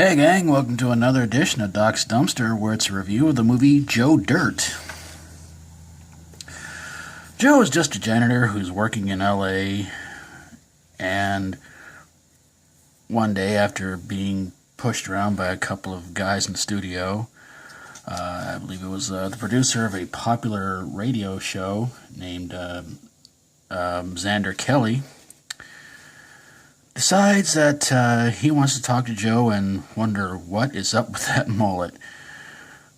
Hey gang, welcome to another edition of Doc's Dumpster, where it's a review of the movie Joe Dirt. Joe is just a janitor who's working in LA, and one day after being pushed around by a couple of guys in the studio, I believe it was the producer of a popular radio show named Xander Kelly, decides that he wants to talk to Joe and wonder what is up with that mullet.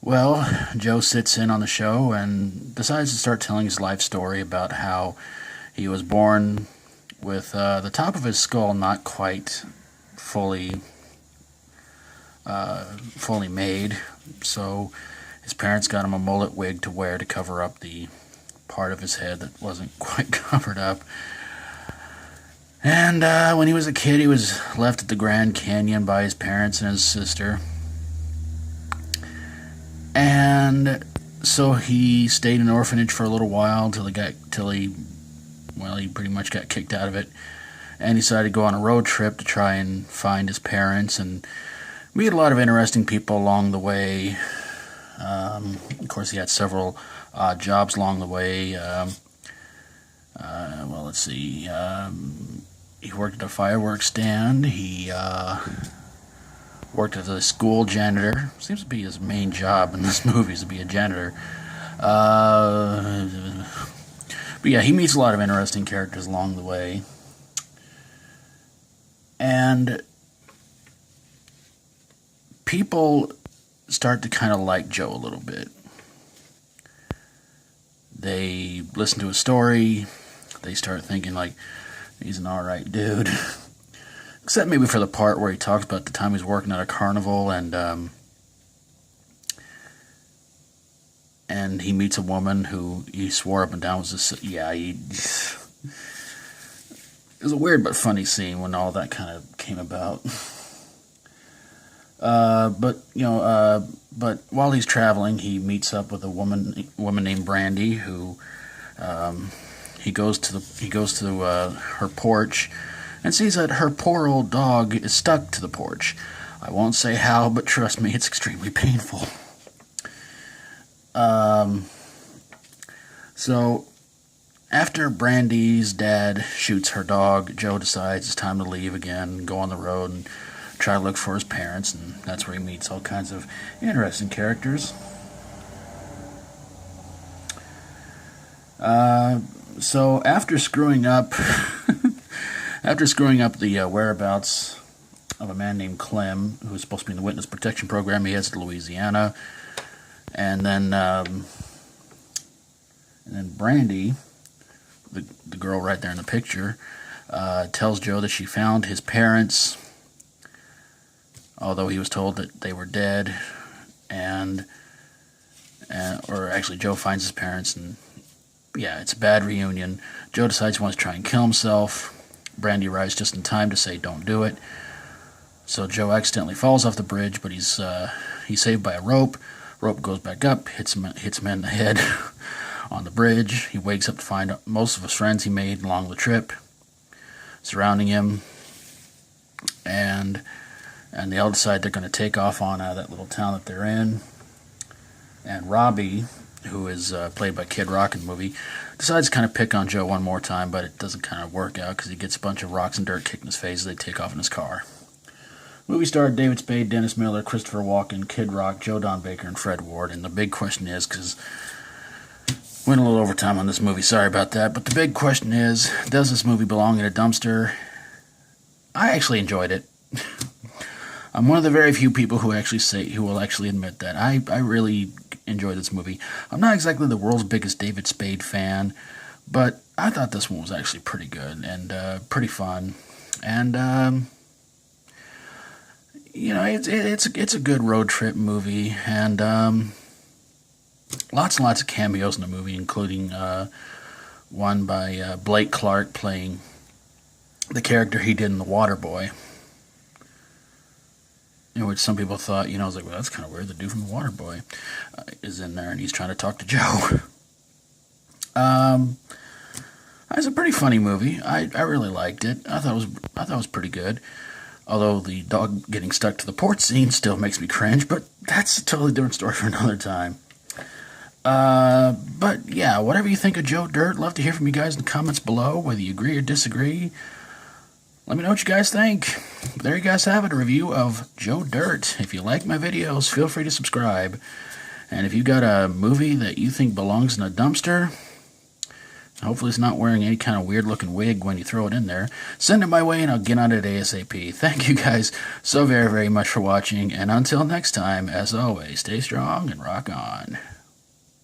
Well, Joe sits in on the show and decides to start telling his life story about how he was born with the top of his skull not quite fully made, so his parents got him a mullet wig to wear to cover up the part of his head that wasn't quite covered up. And when he was a kid, he was left at the Grand Canyon by his parents and his sister. And so he stayed in an orphanage for a little while until he pretty much got kicked out of it. And he decided to go on a road trip to try and find his parents and meet a lot of interesting people along the way. Of course, he had several jobs along the way. Let's see. He worked at a fireworks stand. He worked as a school janitor. Seems to be his main job in this movie, is to be a janitor. But yeah, he meets a lot of interesting characters along the way. And people start to kind of like Joe a little bit. They listen to his story. They start thinking, like, he's an alright dude. Except maybe for the part where he talks about the time he was working at a carnival and he meets a woman who he swore up and down was this. It was a weird but funny scene when all that kind of came about. But while he's traveling, he meets up with a woman named Brandy who. He goes to her porch and sees that her poor old dog is stuck to the porch. I won't say how, but trust me, it's extremely painful. So after Brandy's dad shoots her dog, Joe decides it's time to leave again and go on the road and try to look for his parents, and that's where he meets all kinds of interesting characters. So after screwing up the whereabouts of a man named Clem, who was supposed to be in the witness protection program, he heads to Louisiana, and then Brandy, the girl right there in the picture, tells Joe that she found his parents, although he was told that they were dead, or actually Joe finds his parents and. Yeah, it's a bad reunion. Joe decides he wants to try and kill himself. Brandy arrives just in time to say, "Don't do it." So Joe accidentally falls off the bridge, but he's saved by a rope. Rope goes back up, hits him in the head on the bridge. He wakes up to find most of his friends he made along the trip surrounding him, and they all decide they're going to take off on that little town that they're in. And Robbie, who is played by Kid Rock in the movie, decides to kind of pick on Joe one more time, but it doesn't kind of work out because he gets a bunch of rocks and dirt kicked in his face as they take off in his car. The movie starred David Spade, Dennis Miller, Christopher Walken, Kid Rock, Joe Don Baker, and Fred Ward. And the big question is, because went a little overtime on this movie, sorry about that, but the big question is, does this movie belong in a dumpster? I actually enjoyed it. I'm one of the very few people who will actually admit that. I really enjoyed this movie. I'm not exactly the world's biggest David Spade fan, but I thought this one was actually pretty good and pretty fun. And it's a good road trip movie, and lots and lots of cameos in the movie, including one by Blake Clark playing the character he did in The Waterboy. In which some people thought, I was like, well, that's kind of weird. The dude from The Waterboy is in there, and he's trying to talk to Joe. It's a pretty funny movie. I really liked it. I thought it was pretty good. Although the dog getting stuck to the porch scene still makes me cringe, but that's a totally different story for another time. But yeah, whatever you think of Joe Dirt, love to hear from you guys in the comments below, whether you agree or disagree. Let me know what you guys think. There you guys have it, a review of Joe Dirt. If you like my videos, feel free to subscribe. And if you got a movie that you think belongs in a dumpster, hopefully it's not wearing any kind of weird looking wig when you throw it in there, send it my way and I'll get on it ASAP. Thank you guys so very, very much for watching. And until next time, as always, stay strong and rock on.